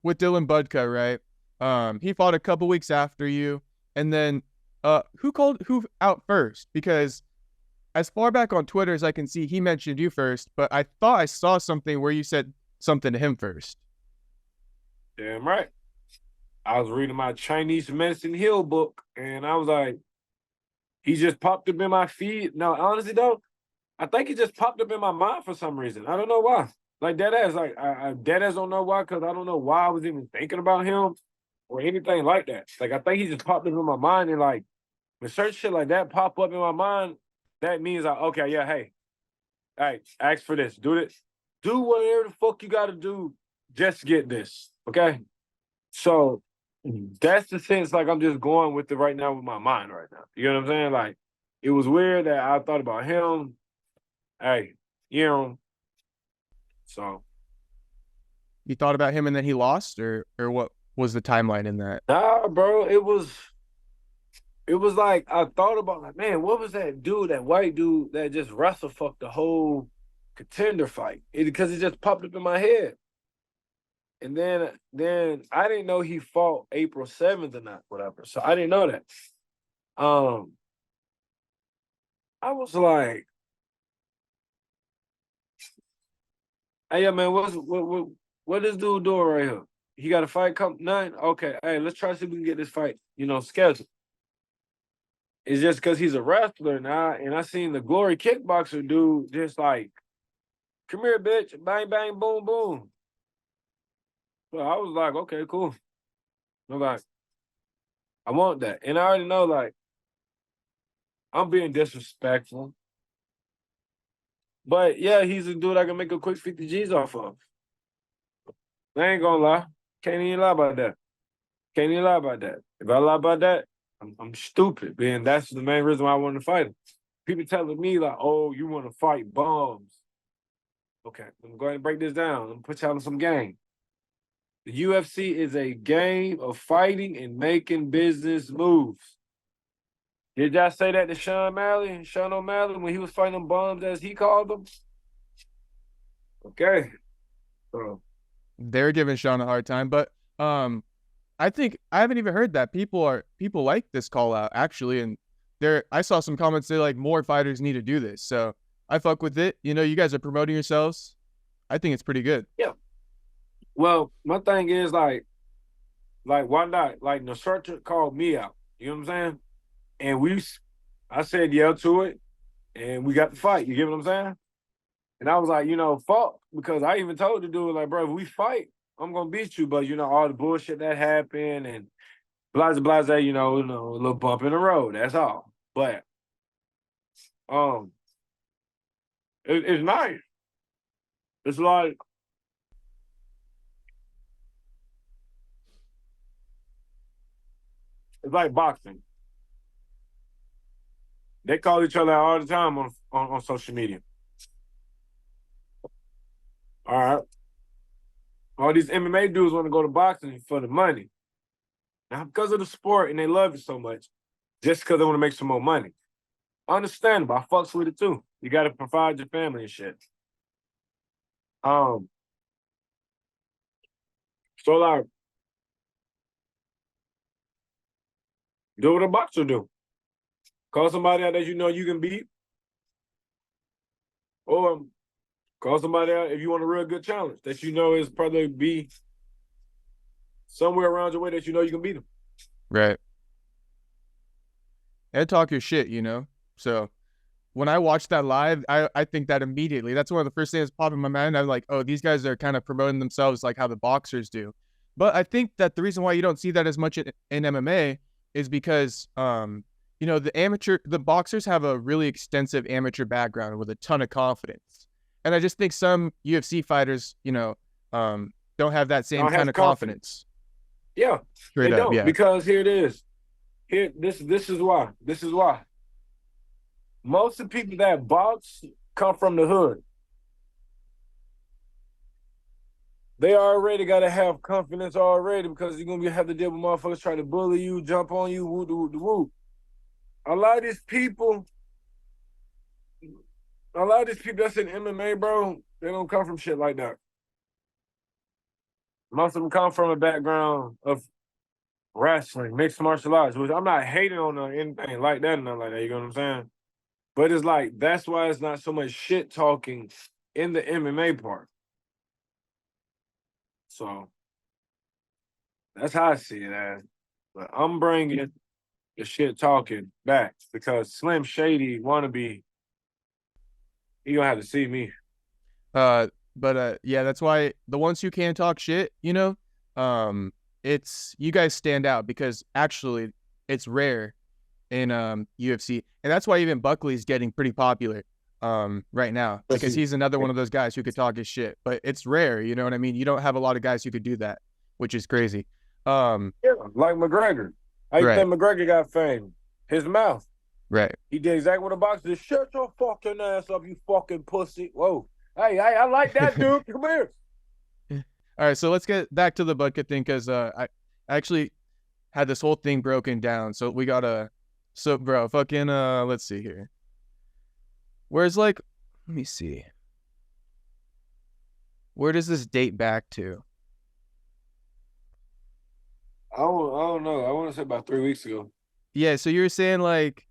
with Dylan Budka, right? He fought a couple weeks after you, and then who called who out first? Because as far back on Twitter as I can see, he mentioned you first, but I thought I saw something where you said something to him first. Damn right. I was reading my Chinese medicine heal book, and I was like, he just popped up in my feed. Now, honestly though, I think he just popped up in my mind for some reason. I don't know why. Like dead ass, like I dead ass don't know why, because I don't know why I was even thinking about him or anything like that. Like I think he just popped up in my mind, and like when certain shit like that pop up in my mind, that means like, okay, yeah, hey, ask for this, do this, do whatever the fuck you gotta do, just get this. Okay. So that's the sense like I'm just going with it right now with my mind right now. You know what I'm saying? Like it was weird that I thought about him. Hey, you know, so You thought about him and then he lost, or what was the timeline in that? nah, bro, it was like I thought about like, man, what was that dude, that white dude that just wrestle fucked the whole contender fight? Because it just popped up in my head. And then I didn't know he fought April 7th or not, whatever. So I didn't know that. Um, I was like, hey yeah, man, what this dude doing right here? He got a fight come nine? Okay, hey, let's try to see if we can get this fight, scheduled. It's just because he's a wrestler now, and I seen the glory kickboxer dude just like, come here, bitch, bang, bang, boom, boom. So I was like, okay, cool. I'm like, I want that. And I already know, like, I'm being disrespectful. But yeah, he's a dude I can make a quick 50 G's off of. I ain't gonna lie. Can't even lie about that. Can't even lie about that. If I lie about that, I'm stupid, man. That's the main reason why I want to fight him. People telling me, like, oh, you want to fight bombs. Okay, let me go ahead and break this down. Let me put y'all in some game. The UFC is a game of fighting and making business moves. Did y'all say that to Sean O'Malley, when he was fighting them bums, as he called them? Okay. So, They're giving Sean a hard time, but I think I haven't even heard that people like this call out actually, and there I saw some comments say like more fighters need to do this. So I fuck with it. You guys are promoting yourselves. I think it's pretty good. yeah. Well, my thing is like why not? Like Nusrat called me out. You know what I'm saying? And I said yeah to it, and we got the fight. You get what I'm saying? And I was like, fuck, because I even told the dude, like, bro, if we fight, I'm gonna beat you. But all the bullshit that happened and blah blah, a little bump in the road. That's all. But um, it's nice. It's like boxing. They call each other out all the time on social media. All right. All these MMA dudes want to go to boxing for the money. Not because of the sport and they love it so much, just because they want to make some more money. Understandable. I fucks with it too. You got to provide your family and shit. Um, so like, do what a boxer do. Call somebody out that you know you can beat, or call somebody out if you want a real good challenge that you know is probably be somewhere around your way that you know you can beat them. Right. And talk your shit. So when I watched that live, I think that immediately. That's one of the first things that popped in my mind. I'm like, oh, these guys are kind of promoting themselves like how the boxers do. But I think that the reason why you don't see that as much in MMA is because the boxers have a really extensive amateur background with a ton of confidence. And I just think some UFC fighters, don't have that I same don't kind have of confidence. confidence. Yeah, they Straight up, don't, yeah. because here it is. Here, this is why. This is why. Most of the people that box come from the hood. They already gotta have confidence already, because you're gonna have to deal with motherfuckers trying to bully you, jump on you, woo woo woo. A lot of these people, a lot of these people that's in MMA, bro, they don't come from shit like that. A Most of them come from a background of wrestling, mixed martial arts, which I'm not hating on anything like that, nothing like that. You know what I'm saying? But it's like that's why it's not so much shit talking in the MMA part. So that's how I see it as. But I'm bringing the shit talking back because Slim Shady wannabe, he gonna have to see me. But yeah, that's why the ones who can talk shit, it's you guys stand out because actually it's rare in UFC, and that's why even Buckley's getting pretty popular right now because he's another one of those guys who could talk his shit, but it's rare. You know what I mean? You don't have a lot of guys who could do that, which is crazy. Yeah, like McGregor. How you think McGregor got fame? His mouth. Right. He did exactly what a boxer did. Shut your fucking ass up, you fucking pussy. Whoa. Hey, I like that, dude. Come here. All right, so let's get back to the Budka thing because I actually had this whole thing broken down. So we gotta, bro, fucking let's see here. Where's like, let me see. Where does this date back to? I don't know. I want to say about 3 weeks ago. Yeah, so you were saying like,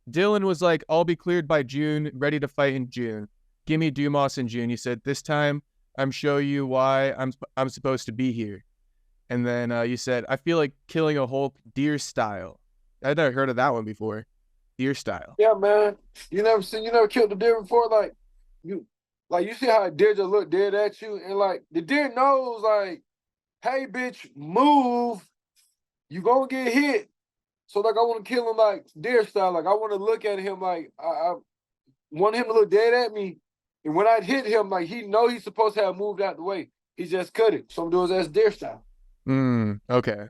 Dylan was like, I'll be cleared by June, ready to fight in June. Give me Dumas in June. You said, this time I'm show you why I'm supposed to be here. And then you said, I feel like killing a Hulk deer style. I'd never heard of that one before. Deer style. Yeah, man. You never killed a deer before? You see how a deer just look dead at you? And like the deer knows like, hey bitch, move. You gonna get hit. So like I want to kill him like deer style. Like I want to look at him like I want him to look dead at me. And when I hit him, like he know he's supposed to have moved out the way. He just couldn't. So I'm doing his ass deer style. Okay.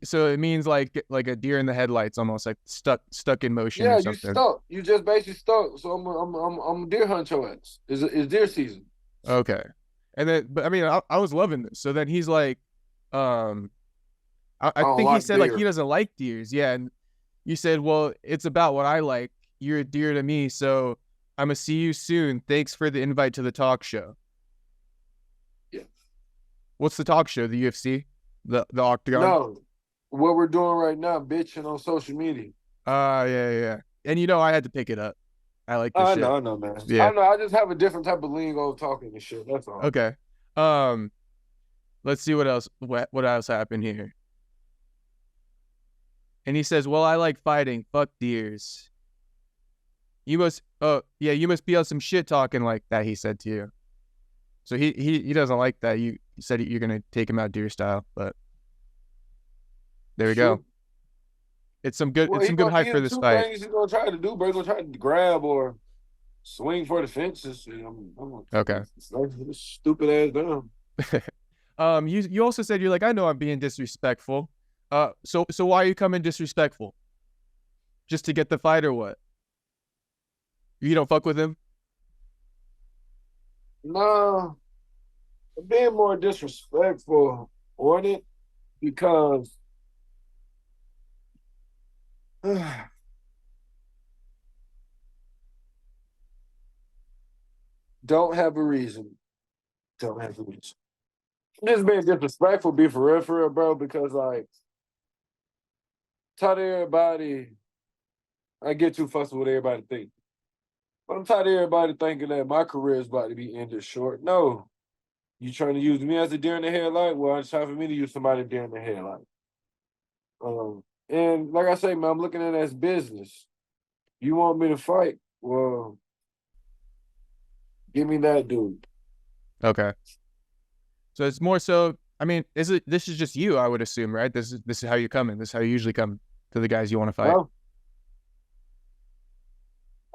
So it means like a deer in the headlights, almost like stuck in motion. Yeah, or something. You stuck. You just basically stuck. So I'm deer hunt your ass. It's deer season. Okay. And then, but I mean, I was loving this. So then he's like, I think he said deer. Like he doesn't like deers. Yeah, and you said, well, it's about what I like. You're a deer to me, so I'm gonna see you soon. Thanks for the invite to the talk show. Yeah. What's the talk show? The UFC? The Octagon? No. What we're doing right now, bitching on social media. Yeah. And I had to pick it up. I like this shit. I know, man. Yeah. I know. I just have a different type of lingo of talking and shit. That's all. Okay. Let's see what else happened here. And he says, well, I like fighting. Fuck deers. You must be on some shit talking like that, he said to you. So he doesn't like that. You said you're going to take him out deer style, but there we go. It's some good hype for this fight. Things he's going to try to do, bro. He's going to try to grab or swing for the fences. Okay. Stupid ass down. You also said you're like, I know I'm being disrespectful. So why are you coming disrespectful? Just to get the fight or what? You don't fuck with him? No. I'm being more disrespectful on it because don't have a reason. I'm just being disrespectful, be for real, bro, because like tired of everybody. I get too fussed with what everybody think. But I'm tired of everybody thinking that my career is about to be ended short. No. You trying to use me as a deer in the headlight? Well, it's time for me to use somebody deer in the headlight. And like I say, man, I'm looking at it as business. You want me to fight? Well, give me that dude. Okay. So it's more so, I mean, this is just you, I would assume, right? This is how you come in. This is how you usually come to the guys you want to fight. Well,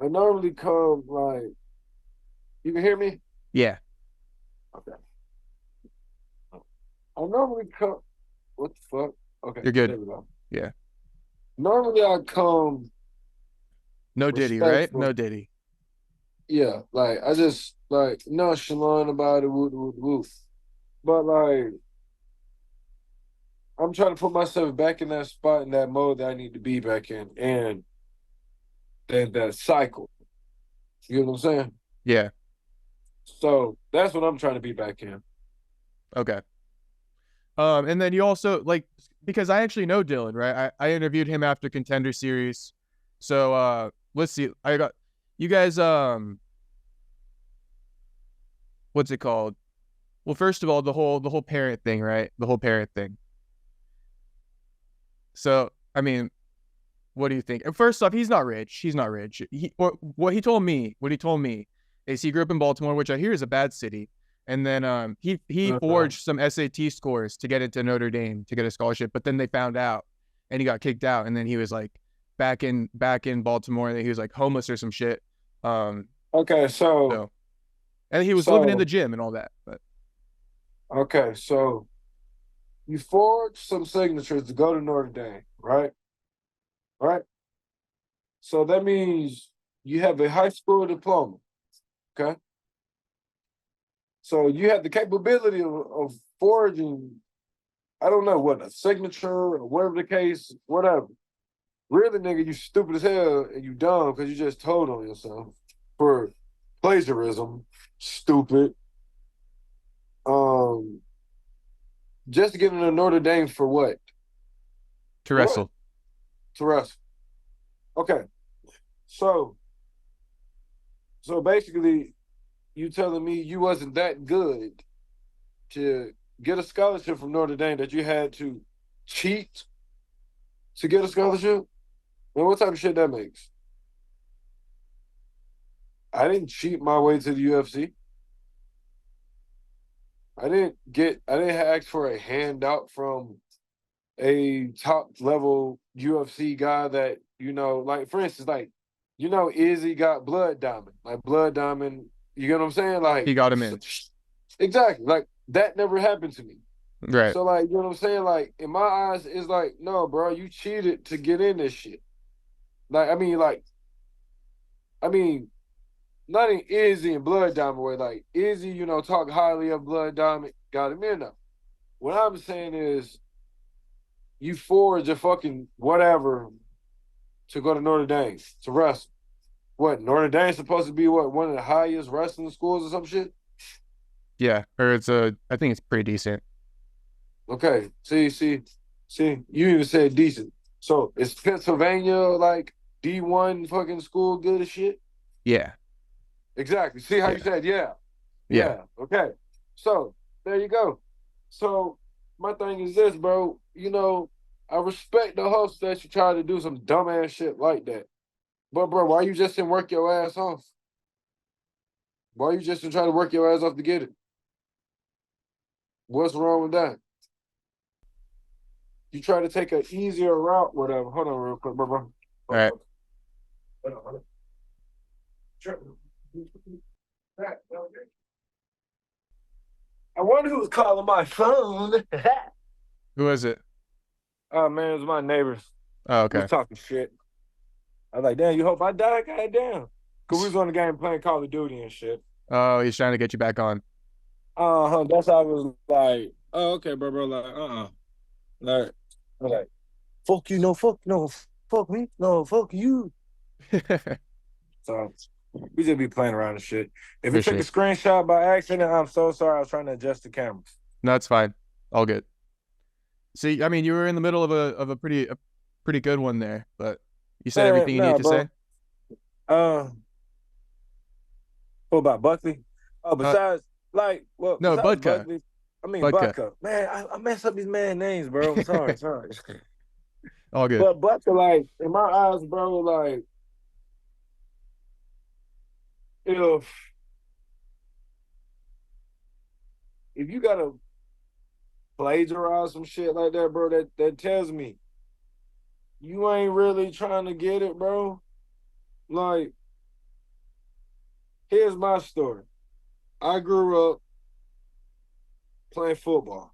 I normally come like, you can hear me? Yeah. Okay. I normally come, what the fuck? Okay. You're good. There we go. Yeah. Normally I come. No Diddy, right? No Diddy. Yeah. Like, I just, like, nonchalant about it, woo. But, like, I'm trying to put myself back in that spot, in that mode that I need to be back in. And that cycle. You know what I'm saying? Yeah. So that's what I'm trying to be back in. Okay. And then you also like because I actually know Dylan, right? I interviewed him after Contender Series. So let's see. I got you guys what's it called? Well, first of all, the whole parent thing, right? The whole parent thing. So, I mean, what do you think? First off, he's not rich. He's not rich. What he told me is he grew up in Baltimore, which I hear is a bad city. And then he Uh-huh. forged some SAT scores to get into Notre Dame to get a scholarship, but then they found out and he got kicked out. And then he was like back in Baltimore and he was like homeless or some shit. Um Okay, so and he was living in the so gym and all that. But okay, so you forged some signatures to go to Notre Dame, right? Right. So that means you have a high school diploma. Okay. So you have the capability of forging, I don't know what, a signature or whatever the case, whatever. Really, nigga, you stupid as hell and you dumb because you just told on yourself for plagiarism. Stupid. Um, just to get into Notre Dame for what? to For what? wrestle. To wrestle. Okay. So so basically you telling me you wasn't that good to get a scholarship from Notre Dame that you had to cheat to get a scholarship? Man, what type of shit that makes? I didn't cheat my way to the UFC. I didn't ask for a handout from a top level UFC guy that, like for instance, like, Izzy got Blood Diamond. Like Blood Diamond, you get what I'm saying? He Like got him in. exactly. Like that never happened to me. Right. So like, you know what I'm saying? Like in my eyes, it's like, no, bro, you cheated to get in this shit. Like, I mean, not in Izzy and Blood Diamond way. Like Izzy, talk highly of Blood Diamond, got him in though. What I'm saying is you forge a fucking whatever to go to Notre Dame to wrestle. What, Notre Dame's supposed to be what, one of the highest wrestling schools or some shit? Yeah. Or I think it's pretty decent. Okay. See, you even said decent. So is Pennsylvania like D1 fucking school good as shit? Yeah. Exactly. See how you Yeah. said, yeah. Yeah. Yeah. Okay. So there you go. So my thing is this, bro. I respect the host that you try to do some dumbass shit like that. But bro, why you just didn't work your ass off? Why you just didn't try to work your ass off to get it? What's wrong with that? You try to take an easier route, whatever. Hold on real quick, bro. All right. Hold on. Sure. I wonder who's calling my phone. Who is it? Oh man, it was my neighbors. Oh, We was okay. talking shit. I was like, damn, you hope I die? God damn. Cause we was on the game playing Call of Duty and shit. Oh, he's trying to get you back on. Uh-huh. That's how I was like, oh, okay, bro. Like, uh-uh. Like, I was like, fuck you, no, fuck me, no, fuck you. So we just be playing around and shit. If For it took a sure. screenshot by accident, I'm so sorry. I was trying to adjust the cameras. No, that's fine. All good. See, I mean, you were in the middle of a pretty good one there, but you said Man, everything you need no, to say. bro. Uh, what about Buckley? Oh, Uh, no, besides Budka. Buckley, I mean Budka. Budka. Man, I mess up these man names, bro. I'm sorry, sorry. All good. But Budka, like in my eyes, bro, like if if you gotta plagiarize some shit like that, bro, that tells me you ain't really trying to get it, bro. Like, here's my story. I grew up playing football.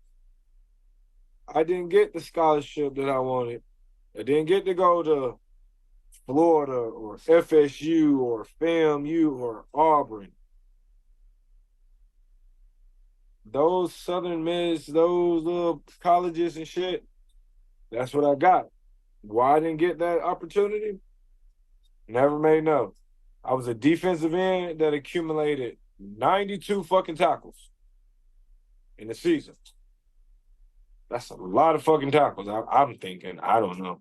I didn't get the scholarship that I wanted. I didn't get to go to Florida or FSU or FAMU or Auburn. Those Southern Miss, those little colleges and shit, that's what I got. Why I didn't get that opportunity? Never made know. I was a defensive end that accumulated 92 fucking tackles in the season. That's a lot of fucking tackles. I'm thinking, I don't know.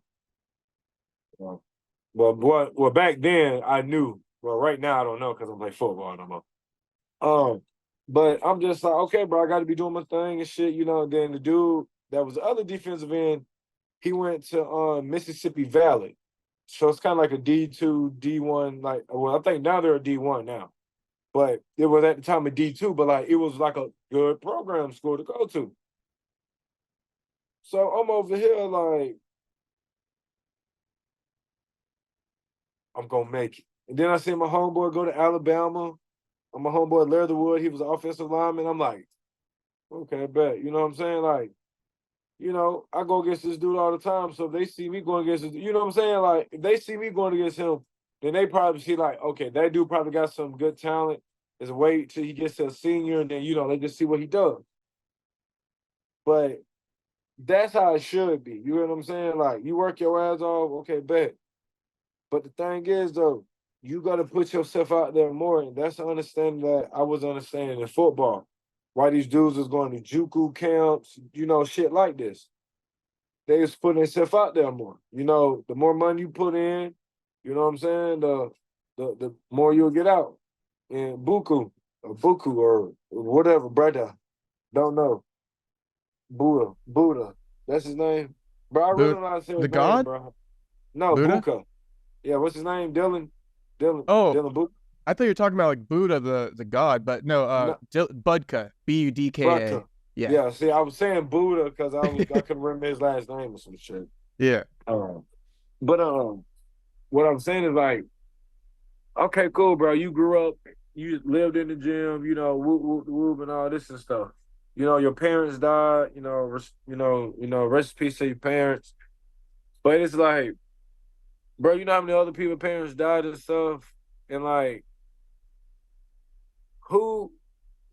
Well, back then I knew. Well, right now I don't know because I'm playing football no more. But I'm just like, okay, bro, I got to be doing my thing and shit, you know. And then the dude that was the other defensive end, he went to Mississippi Valley, so it's kind of like a D2, D1. Like, well, I think now they're a D1 now, but it was at the time a D2. But like, it was like a good program school to go to. So I'm over here like, I'm gonna make it. And then I see my homeboy go to Alabama. And my homeboy Leatherwood, he was an offensive lineman. I'm like, okay, I bet. You know what I'm saying? Like, you know, I go against this dude all the time. So if they see me going against this, you know what I'm saying? Like, if they see me going against him, then they probably see like, okay, that dude probably got some good talent. There's a wait till he gets to a senior, and then you know they just see what he does. But that's how it should be. You know what I'm saying? Like, you work your ass off, okay, bet. But the thing is, though, you got to put yourself out there more. And that's the understanding that I was understanding in football. Why these dudes was going to JUCO camps, you know, shit like this. They was putting themselves out there more. You know, the more money you put in, you know what I'm saying, the more you'll get out. And Buku or whatever, brother, don't know. Buddha. That's his name. Bro, I really don't know how to say The his name, God? bro. No, Buddha? Buka. Yeah, what's his name? Dylan. Oh, Dylan Buka. I thought you were talking about like Buddha, the god, but no, No, Budka, Budka. Buka. Yeah, Yeah, see, I was saying Buddha because I couldn't remember his last name or some shit. yeah. But what I'm saying is like, okay, cool, bro. You grew up, you lived in the gym, you know, whoop whoop whoop and all this and stuff. You know, your parents died. Rest in peace to your parents. But it's like, bro, you know how many other people parents died and stuff, and like, who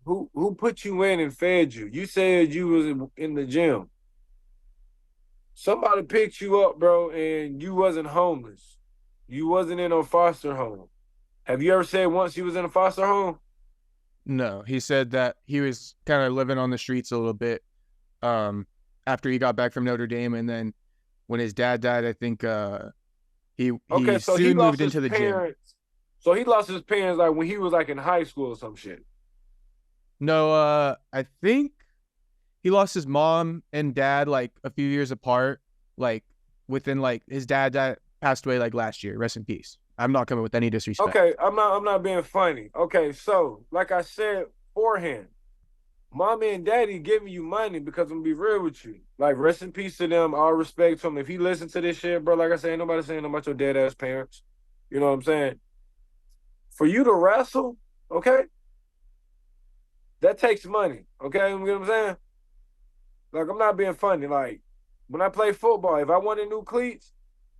who put you in and fed you? You said you was in the gym. Somebody picked you up, bro, and you wasn't homeless. You wasn't in a foster home. Have you ever said once you was in a foster home? No, he said that he was kind of living on the streets a little bit um, after he got back from Notre Dame, and then when his dad died, I think he Okay, so he soon lost moved his into the gym. parents. So he lost his parents like when he was like in high school or some shit. No, I think he lost his mom and dad like a few years apart, like within like his dad passed away like last year. Rest in peace. I'm not coming with any disrespect. Okay, I'm not being funny. Okay, so like I said beforehand, mommy and daddy giving you money because I'm gonna be real with you. Like, rest in peace to them, all respect to them. If he listen to this shit, bro, like I said, ain't nobody saying about your dead ass parents. You know what I'm saying? For you to wrestle, okay, that takes money. Okay, you know what I'm saying? Like, I'm not being funny. Like, when I play football, if I wanted new cleats,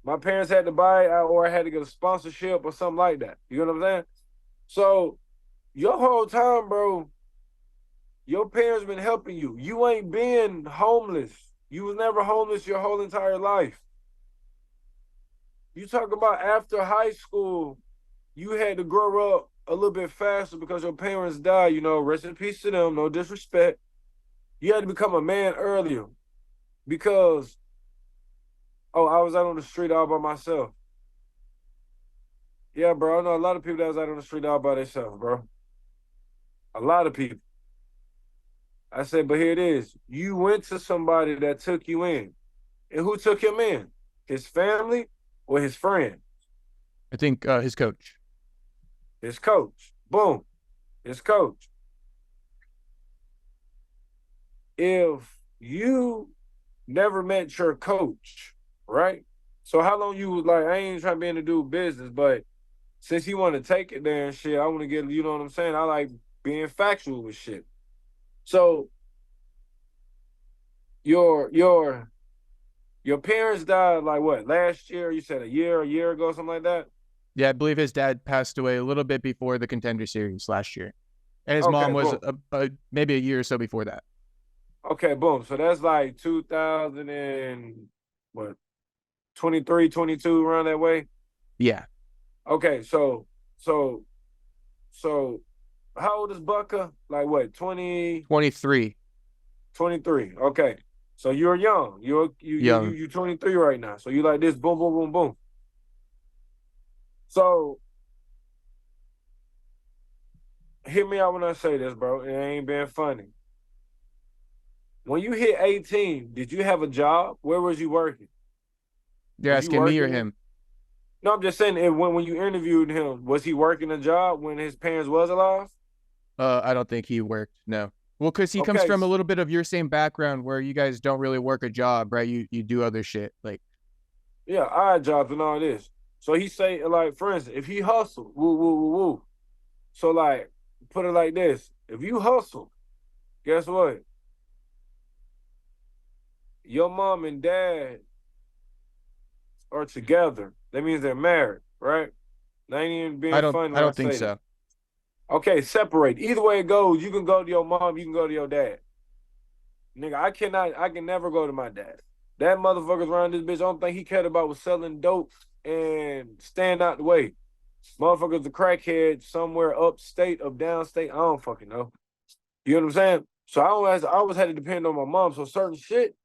my parents had to buy it or I had to get a sponsorship or something like that. You know what I'm saying? So your whole time, bro, your parents been helping you. You ain't been homeless. You was never homeless your whole entire life. You talk about after high school, you had to grow up a little bit faster because your parents died. You know, rest in peace to them. No disrespect. You had to become a man earlier because, oh, I was out on the street all by myself. Yeah, bro. I know a lot of people that was out on the street all by themselves, bro. A lot of people. I said, but here it is. You went to somebody that took you in. And who took him in? His family or his friend? I think his coach. His coach. Boom. His coach. If you never met your coach, right? So how long you was like, I ain't trying to be in to do business, but since you want to take it there and shit, I want to get, you know what I'm saying? I like being factual with shit. So your parents died like what, last year? You said a year ago, something like that? Yeah, I believe his dad passed away a little bit before the Contender Series last year, and his Okay, mom was boom. maybe a year or so before that. Okay, boom. So that's like 2000 and what, 23, 22, around that way? Yeah, Okay, so how old is Budka? Like what, 20, 23, 23? Okay. So you're young. young. You 23 right now. So you like this, boom, boom, boom, boom. So hear me out when I say this, bro. It ain't being funny. When you hit 18, did you have a job? Where was you working? You're Was you asking me or working? him? No, I'm just saying, when you interviewed him, was he working a job when his parents was alive? I don't think he worked. No. Well, because he comes Okay, from a little bit of your same background where you guys don't really work a job, right? You do other shit. Like, yeah, odd jobs and all this. So he say, like, for instance, if he hustled, woo, woo, woo, woo. So like, put it like this: if you hustle, guess what? Your mom and dad are together. That means they're married, right? That ain't even I being don't funny I when I don't think say that. so. Okay, separate. Either way it goes, you can go to your mom, you can go to your dad. Nigga, I can never go to my dad. That motherfucker's around this bitch. Only thing he cared about was selling dope and staying out the way. Motherfuckers a crackhead somewhere upstate or downstate. I don't fucking know. You know what I'm saying? So I always had to depend on my mom. So certain shit,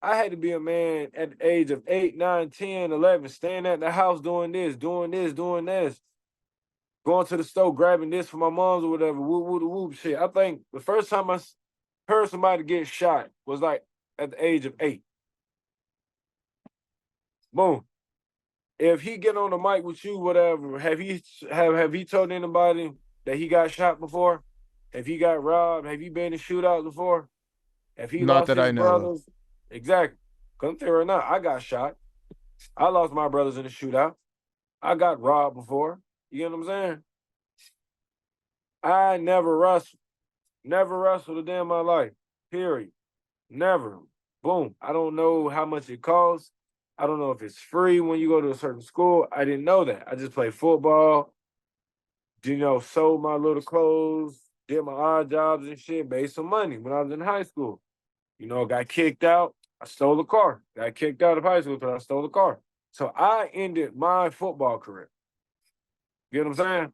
I had to be a man at the age of 8, 9, 10, 11, staying at the house doing this, doing this, doing this, going to the store, grabbing this for my mom's or whatever, whoop, whoop, whoop, shit. I think the first time I heard somebody get shot was like at the age of 8. Boom. If he get on the mic with you, whatever, have he told anybody that he got shot before? Have he got robbed? Have he been in shootouts before? Have he Not lost that his I know of. brothers? Exactly. Come tell right now, I got shot. I lost my brothers in a shootout. I got robbed before. You know what I'm saying? I never wrestled. Never wrestled a day in my life. Period. Never. Boom. I don't know how much it costs. I don't know if it's free when you go to a certain school. I didn't know that. I just played football, sold my little clothes, did my odd jobs and shit, made some money when I was in high school. Got kicked out. I stole a car. Got kicked out of high school because I stole a car. So I ended my football career. You know what I'm saying?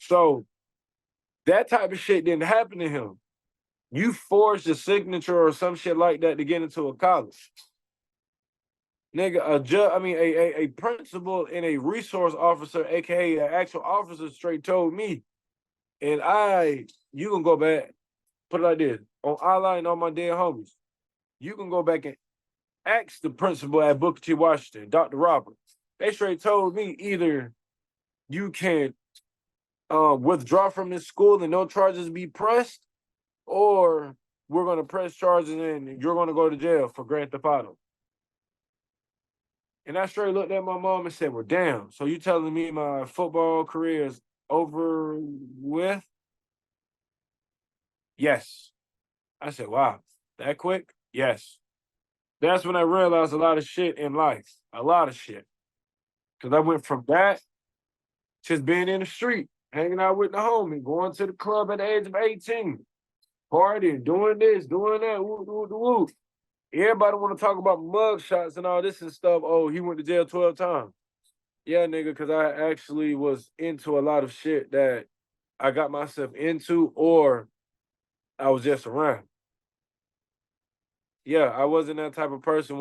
So that type of shit didn't happen to him. You forged a signature or some shit like that to get into a college. Nigga, a principal and a resource officer, aka an actual officer, straight told me, and you can go back, put it like this, on I and all my dead homies. You can go back and ask the principal at Booker T. Washington, Dr. Roberts. They straight told me either you can withdraw from this school and no charges be pressed, or we're going to press charges and you're going to go to jail for Grand Theft Auto. And I straight looked at my mom and said, well, damn, so you telling me my football career is over with? Yes. I said, wow, that quick? Yes. That's when I realized a lot of shit in life. A lot of shit. Because I went from that just being in the street, hanging out with the homie, going to the club at the age of 18, partying, doing this, doing that, woo, woo, woo, woo. Everybody want to talk about mug shots and all this and stuff. Oh, he went to jail 12 times. Yeah, nigga, because I actually was into a lot of shit that I got myself into or I was just around. Yeah, I wasn't that type of person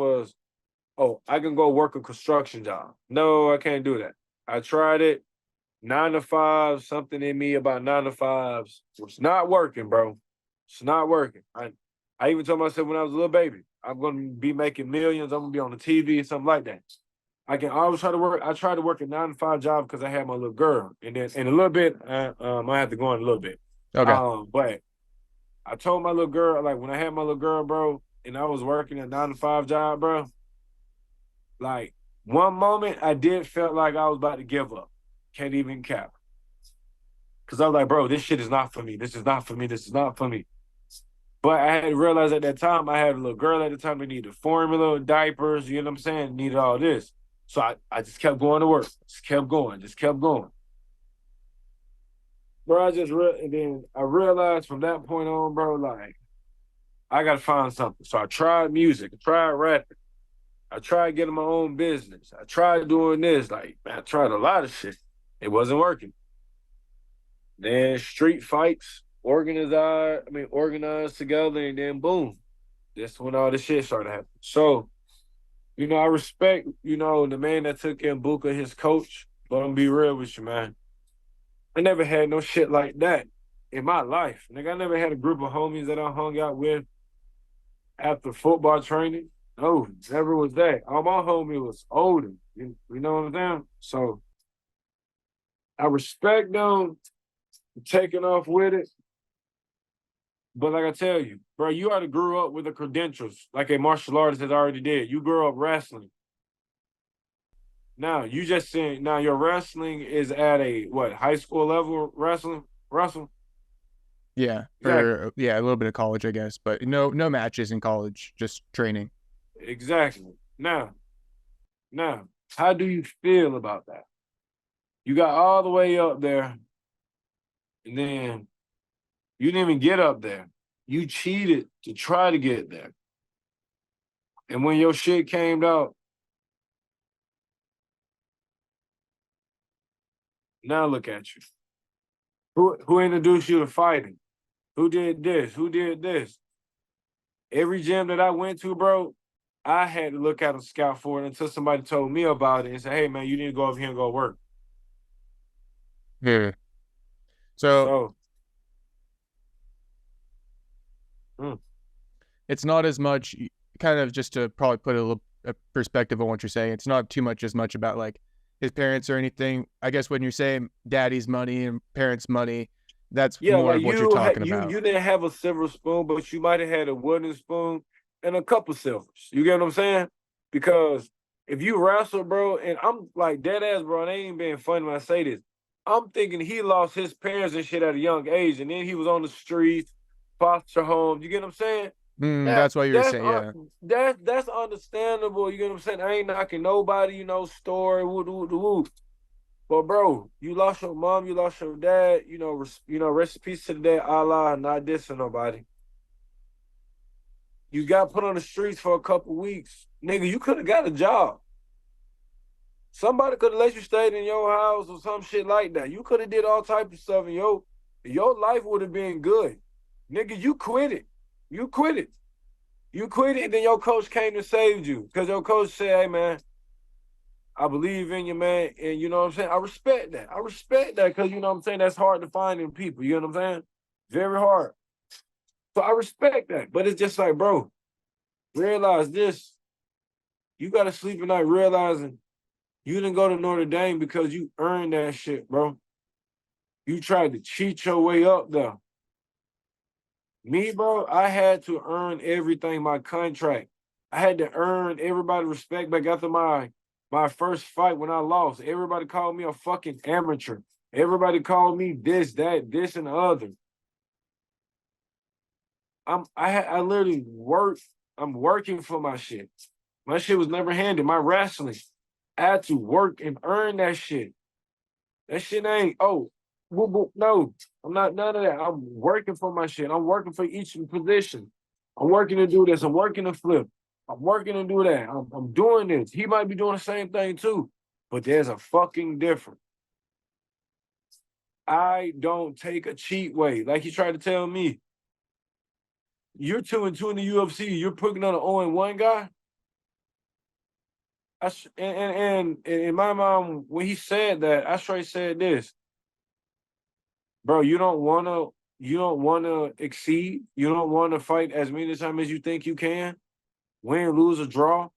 oh, I can go work a construction job. No, I can't do that. I tried it. 9 to 5, something in me about 9 to 5s. It's not working, bro. It's not working. I even told myself when I was a little baby, I'm gonna be making millions. I'm gonna be on the TV, something like that. I can always try to work. I tried to work a 9 to 5 job because I had my little girl, and then in a little bit, I have to go in a little bit. Okay. But I told my little girl, like when I had my little girl, bro, and I was working a 9 to 5 job, bro. Like one moment, I did felt like I was about to give up. Can't even cap. Cause I was like, bro, this shit is not for me. This is not for me. This is not for me. But I had realized at that time, I had a little girl at the time that needed formula, diapers, you know what I'm saying? Needed all this. So I just kept going to work. Just kept going. Just kept going. Bro, and then I realized from that point on, bro, like, I got to find something. So I tried music. I tried rapping. I tried getting my own business. I tried doing this. Like, man, I tried a lot of shit. It wasn't working. Then street fights organized together, and then boom, that's when all this shit started happening. So, I respect, the man that took in Buka, his coach, but I'm gonna be real with you, man. I never had no shit like that in my life. Nigga, I never had a group of homies that I hung out with after football training. No, never was that. All my homie was older. You know what I'm saying? So I respect them taking off with it. But like I tell you, bro, you already grew up with the credentials like a martial artist has already did. You grew up wrestling. Now you just saying now your wrestling is at a what high school level wrestling? Wrestle? Yeah, Exactly. or yeah, a little bit of college, I guess, but no matches in college, just training. Exactly. Now, how do you feel about that? You got all the way up there, and then you didn't even get up there. You cheated to try to get there. And when your shit came out, now look at you. Who introduced you to fighting? Who did this? Who did this? Every gym that I went to, bro, I had to look at a scout for it until somebody told me about it and said, hey man, you need to go over here and go work. Yeah. So So mm, it's not as much, kind of just to probably put a little a perspective on what you're saying. It's not too much as much about like his parents or anything. I guess when you're saying daddy's money and parents' money, that's yeah, more like of what you're talking you about. you didn't have a silver spoon, but you might have had a wooden spoon and a couple silvers. You get what I'm saying? Because if you wrestle, bro, and I'm like dead ass, bro, and I ain't being funny when I say this. I'm thinking he lost his parents and shit at a young age, and then he was on the streets, foster homes. You get what I'm saying? That That's why you were that's saying, yeah. that's understandable. You get what I'm saying? I ain't knocking nobody, story, woo, woo, woo, woo. But bro, you lost your mom, you lost your dad. Rest in peace to the dead. Allah, not dissing nobody. You got put on the streets for a couple weeks, nigga. You could have got a job. Somebody could have let you stay in your house or some shit like that. You could have did all type of stuff, and your life would have been good, nigga. You quit it. You quit it. You quit it, and then your coach came and saved you because your coach said, "Hey, man, I believe in you, man." And you know what I'm saying? I respect that. I respect that because, you know what I'm saying, that's hard to find in people. You know what I'm saying? Very hard. So I respect that. But it's just like, bro, realize this. You got to sleep at night realizing you didn't go to Notre Dame because you earned that shit, bro. You tried to cheat your way up there. Me, bro, I had to earn everything, my contract. I had to earn everybody respect back after my first fight when I lost. Everybody called me a fucking amateur. Everybody called me this, that, this, and the other. I literally worked. I'm working for my shit. My shit was never handed. My wrestling. I had to work and earn that shit. That shit ain't, oh, whoop, whoop, no. I'm not none of that. I'm working for my shit. I'm working for each position. I'm working to do this. I'm working to flip. I'm working to do that. I'm doing this. He might be doing the same thing too, but there's a fucking difference. I don't take a cheat way. Like he tried to tell me, you're 2-2 in the UFC. You're putting on an 0-1 guy. And in my mind, when he said that, I straight said this, bro. You don't wanna exceed. You don't want to fight as many times as you think you can. Win, lose, or draw.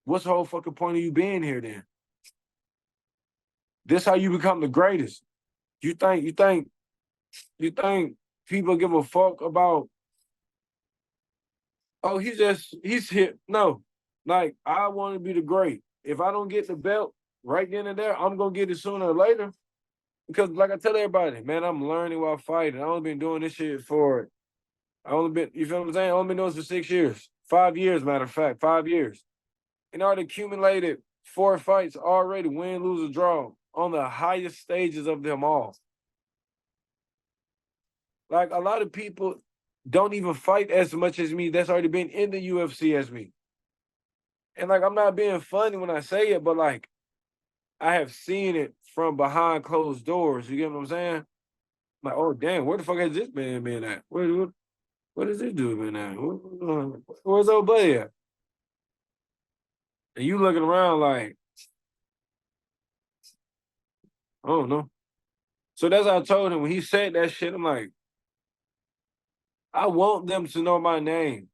What's the whole fucking point of you being here then? This how you become the greatest. You think people give a fuck about, oh, he's hit. No. Like, I want to be the great. If I don't get the belt right then and there, I'm gonna get it sooner or later. Because like I tell everybody, man, I'm learning while fighting. I only been doing this shit for you feel what I'm saying? I only been doing this for 6 years. 5 years, matter of fact, 5 years. And already accumulated 4 fights already, win, lose, or draw, on the highest stages of them all. Like, a lot of people don't even fight as much as me that's already been in the UFC as me. And like, I'm not being funny when I say it, but like, I have seen it from behind closed doors. You get what I'm saying? Like, oh damn, where the fuck has this man been at? What is this dude been at? Where's old buddy at? And you looking around like, I don't know. So that's how I told him when he said that shit. I'm like, I want them to know my name.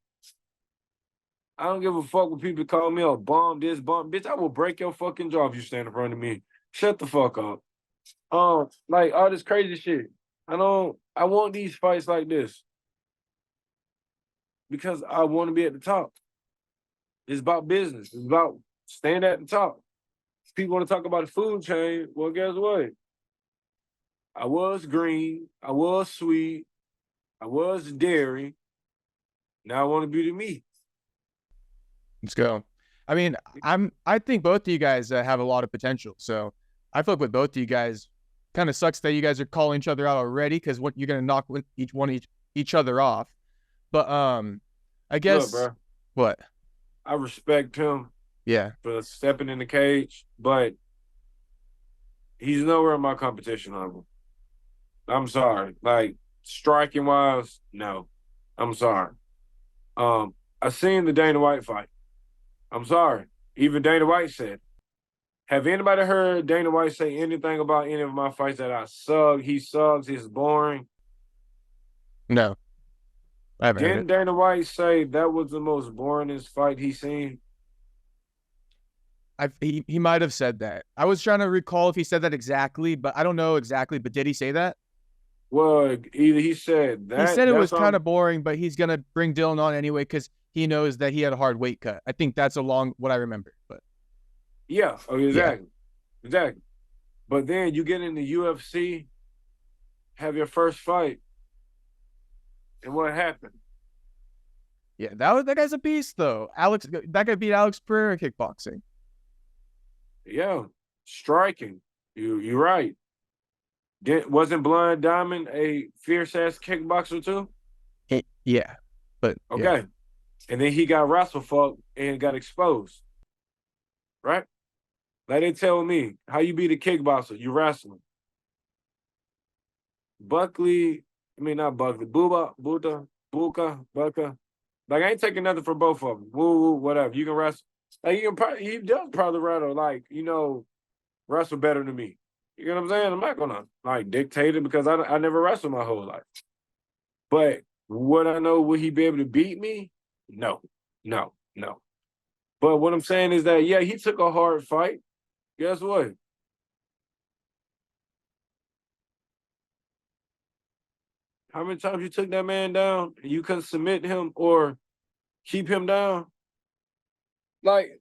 I don't give a fuck when people call me a bomb, this bomb, bitch. I will break your fucking jaw if you stand in front of me. Shut the fuck up. Like all this crazy shit. I want these fights like this because I want to be at the top. It's about business. It's about staying at the top. If people want to talk about the food chain, well, guess what? I was green. I was sweet. I was dairy. Now I want to be the meat. Let's go. I mean, I think both of you guys have a lot of potential. So I feel like with both of you guys, kind of sucks that you guys are calling each other out already because what you're gonna knock each other off. But I guess Look, bro, what? I respect him Yeah. for stepping in the cage, but he's nowhere in my competition level. I'm sorry. Like striking wise, no. I'm sorry. I seen the Dana White fight. I'm sorry. Even Dana White said, have anybody heard Dana White say anything about any of my fights that I suck? He sucks. He's boring. No. I haven't heard Didn't it. Dana White say that was the most boringest fight he's seen? He might have said that. I was trying to recall if he said that exactly, but I don't know exactly. But did he say that? Well, either he said that. He said it was kind of boring, but he's gonna bring Dylan on anyway because he knows that he had a hard weight cut. I think that's along what I remember. But yeah, exactly, yeah. exactly. But then you get in the UFC, have your first fight, and what happened? Yeah, that guy's a beast though. That guy beat Alex Pereira in kickboxing. Yeah, striking. You're right. Wasn't Blind Diamond a fierce ass kickboxer too? Yeah, but okay. Yeah. And then he got wrestle fucked and got exposed. Right? Like they tell me, how you beat a kickboxer? You wrestling. Buckley, I mean not Buckley, Budka. Like I ain't taking nothing for both of them. Woo, whatever. You can wrestle. Like he does probably rather like, wrestle better than me. You know what I'm saying? I'm not gonna like dictate it because I never wrestled my whole life. But would I know, would he be able to beat me? No. But what I'm saying is that, yeah, he took a hard fight. Guess what? How many times you took that man down and you couldn't submit him or keep him down? Like,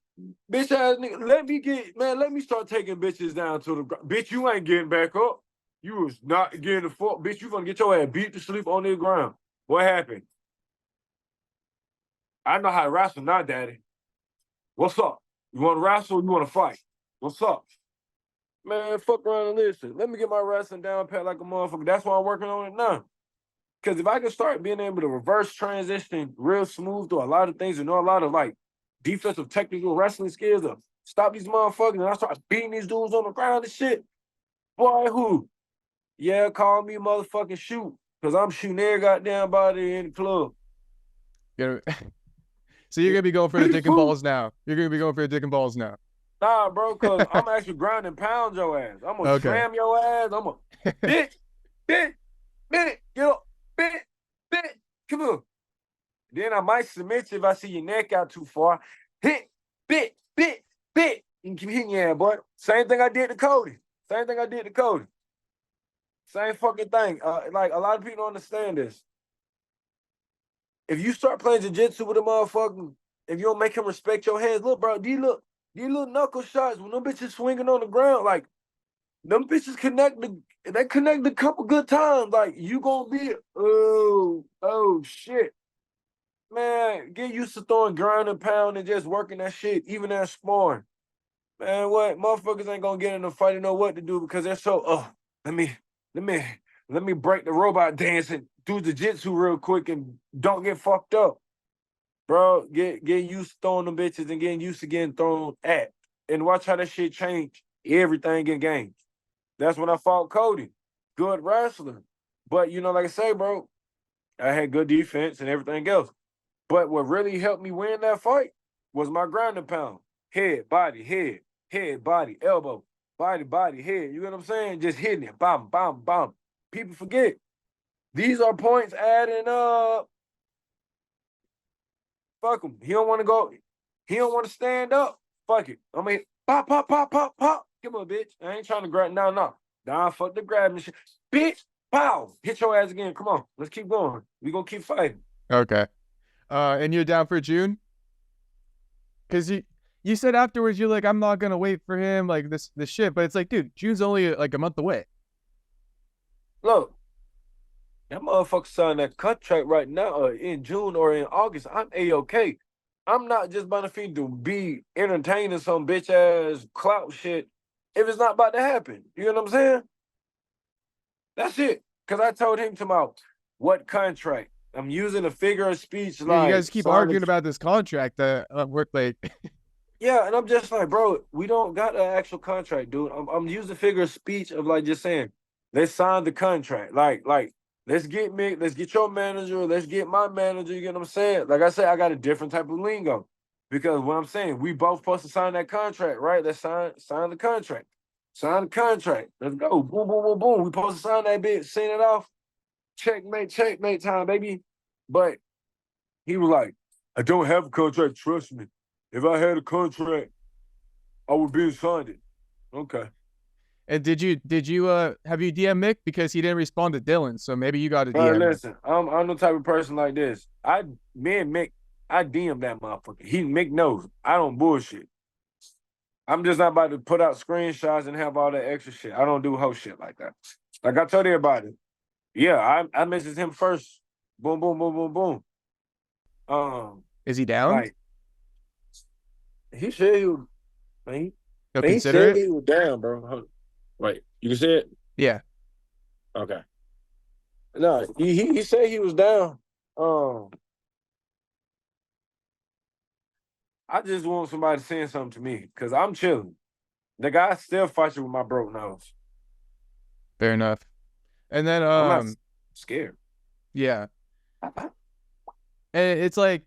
bitch ass nigga, let me start taking bitches down to the ground. Bitch, you ain't getting back up. You was not getting the fuck. Bitch, you gonna get your ass beat to sleep on the ground. What happened? I know how to wrestle now, daddy. What's up? You want to wrestle or you want to fight? What's up? Man, fuck around and listen. Let me get my wrestling down pat like a motherfucker. That's why I'm working on it now. Because if I can start being able to reverse transition real smooth through a lot of things and know a lot of like defensive technical wrestling skills to stop these motherfuckers and I start beating these dudes on the ground and shit, boy, who? Yeah, call me motherfucking shoot. Because I'm shooting every goddamn body in the club. So you're going to be going for the dick and balls now. You're going to be going for the dick and balls now. Nah, bro, because I'm actually grinding pound your ass. I'm going to slam your ass. I'm going to, bitch, get up, bitch, come on. Then I might submit you if I see your neck out too far. Hit, bitch. You can keep hitting your ass, boy. Same thing I did to Cody. Same fucking thing. Like, a lot of people don't understand this. If you start playing jiu-jitsu with a motherfucker, if you don't make him respect your hands, look, bro, these little knuckle shots, when them bitches swinging on the ground, like, them bitches connect a couple good times. Like, you gonna be, oh, shit. Man, get used to throwing ground and pound and just working that shit, even at sparring. Man, what? Motherfuckers ain't gonna get in a fight and know what to do because they're so, let me break the robot dance and do jiu-jitsu real quick and don't get fucked up. Bro, get used to throwing them bitches and getting used to getting thrown at. And watch how that shit change everything in games. That's when I fought Cody. Good wrestler. But like I say, bro, I had good defense and everything else. But what really helped me win that fight was my ground and pound. Head, body, elbow, body, head. You know what I'm saying? Just hitting it. Bam, bam, bam. People forget. These are points adding up. Fuck him. He don't want to go. He don't want to stand up. Fuck it. I mean, pop, pop, pop, pop, pop. Come on, bitch. I ain't trying to grab. No. Nah, fuck the grabbing shit. Bitch, pow. Hit your ass again. Come on. Let's keep going. We gonna keep fighting. Okay. And you're down for June? Because you said afterwards you're like, I'm not gonna wait for him, like this shit. But it's like, dude, June's only like a month away. Look, that motherfucker signed that contract right now, in June or in August. I'm A-OK. I'm not just about to be entertaining some bitch ass clout shit if it's not about to happen. You know what I'm saying? That's it. Cause I told him tomorrow, what contract? I'm using a figure of speech Yeah, like you guys keep arguing about this contract that work like. Yeah, and I'm just like, bro, we don't got an actual contract, dude. I'm using figure of speech of like just saying, let's sign the contract. Like, let's get me, let's get your manager, let's get my manager. You get what I'm saying? Like I said, I got a different type of lingo. Because what I'm saying, we both supposed to sign that contract, right? Let's sign the contract. Sign the contract. Let's go. Boom, boom, boom, boom. We supposed to sign that bitch, send it off. Checkmate time, baby. But he was like, I don't have a contract, trust me. If I had a contract, I would be signed it. Okay. And did you have you DM Mick because he didn't respond to Dylan? So maybe you got a DM. Listen, I'm the type of person like this. Me and Mick, I DM that motherfucker. Mick knows I don't bullshit. I'm just not about to put out screenshots and have all that extra shit. I don't do whole shit like that. Like I told everybody. Yeah, I messaged him first. Boom, boom, boom, boom, boom. Is he down? Like, he said he was. Man, He'll he consider said it. he was down, bro. Wait, you can see it? Yeah. Okay. No, he said he was down. I just want somebody saying something to me because I'm chilling. The guy still fighting with my broke nose. Fair enough. And then I'm not scared. Yeah. And it's like,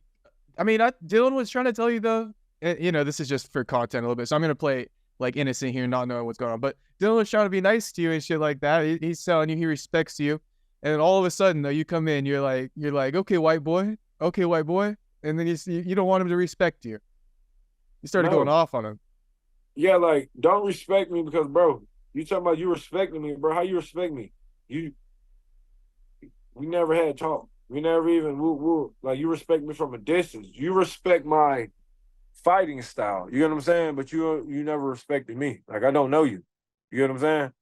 I mean, Dylan was trying to tell you though. You know, this is just for content a little bit, so I'm gonna play like innocent here, not knowing what's going on. But Dylan was trying to be nice to you and shit like that. He's telling you he respects you, and then all of a sudden though, you come in, you're like, okay, white boy, and then you don't want him to respect you. You started going off on him. Yeah, like don't respect me because, bro, you talking about you respecting me, bro? How you respect me? We never had talk. We never even like you respect me from a distance. You respect my fighting style. You know what I'm saying? But you never respected me. Like I don't know you. You know what I'm saying?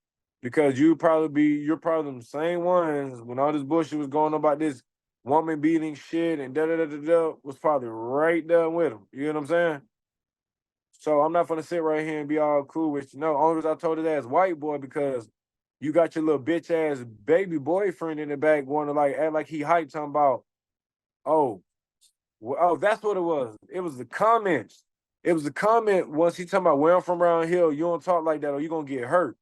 Because you're probably the same ones when all this bullshit was going on about this woman beating shit and da was probably right there with him. You know what I'm saying? So I'm not gonna sit right here and be all cool with you. No, only reason I told his ass white boy because you got your little bitch ass baby boyfriend in the back wanting to like act like he hyped talking about, oh, that's what it was. It was the comments. It was the comment once he talking about where I'm from around here, you don't talk like that or you gonna get hurt.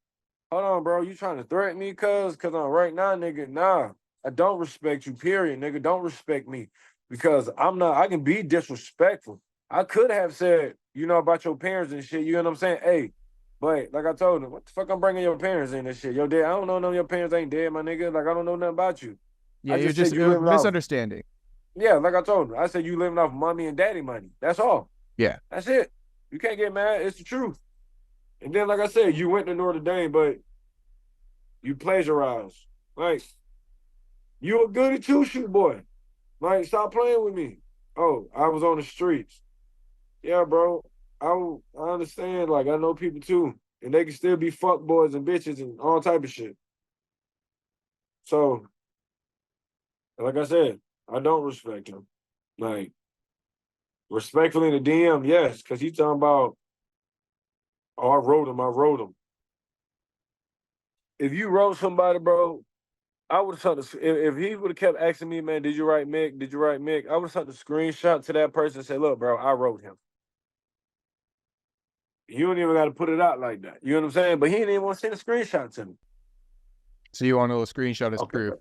Hold on, bro. You trying to threaten me, cuz I'm right now, nigga. Nah, I don't respect you, period, nigga. Don't respect me. Because I can be disrespectful. I could have said, about your parents and shit, you know what I'm saying? Hey, but like I told him, what the fuck I'm bringing your parents in this shit? Your dad, I don't know none of your parents ain't dead, my nigga. Like, I don't know nothing about you. Yeah, you're just misunderstanding. Yeah, like I told him. I said you living off mommy and daddy money. That's all. Yeah. That's it. You can't get mad. It's the truth. And then, like I said, you went to Notre Dame, but you plagiarized. Like, you a goody two-shoe boy. Like, stop playing with me. Oh, I was on the streets. Yeah, bro. I understand. Like, I know people too. And they can still be fuck boys and bitches and all type of shit. So, like I said, I don't respect him. Like, respectfully in the DM, yes, because he's talking about, oh, I wrote him. If you wrote somebody, bro, I would have sent if he would have kept asking me, man, did you write Mick? Did you write Mick? I would have sent the screenshot to that person and say, look, bro, I wrote him. You don't even got to put it out like that. You know what I'm saying? But he didn't even want to send a screenshot to me. So you want a little screenshot as Okay. proof.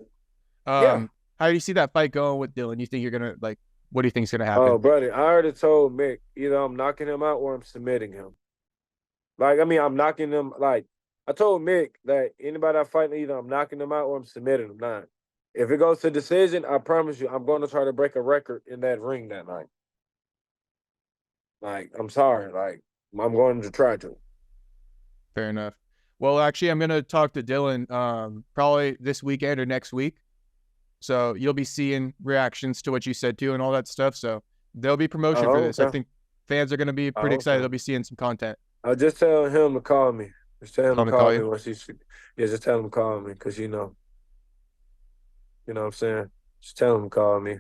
Yeah. How do you see that fight going with Dylan? You think you're gonna like? What do you think's gonna Oh, happen? buddy, I already told Mick either I'm knocking him out or I'm submitting him. Like, I mean, I'm knocking him. Like, I told Mick that anybody I fight, either I'm knocking them out or I'm submitting them. Now, if it goes to decision, I promise you, I'm going to try to break a record in that ring that night. Like, I'm sorry. Like, I'm going to try to. Fair enough. Well, actually, I'm gonna talk to Dylan probably this weekend or next week. So you'll be seeing reactions to what you said too and all that stuff. So there'll be promotion for Oh, this. I okay. think fans are gonna be I pretty hope excited. so. They'll be seeing some content. I'll just tell him to call me. Just tell him Tell to them to call call me you. once he's. Yeah, just tell him to call me because you know what I'm saying. Just tell him to call me.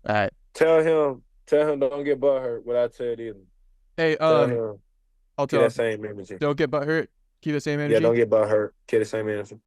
All right. Tell him don't get butthurt what I said either. Hey, Tell him I'll get tell that him. same energy. Don't get butthurt. Keep the same Yeah, energy. don't get butthurt. Get the same energy.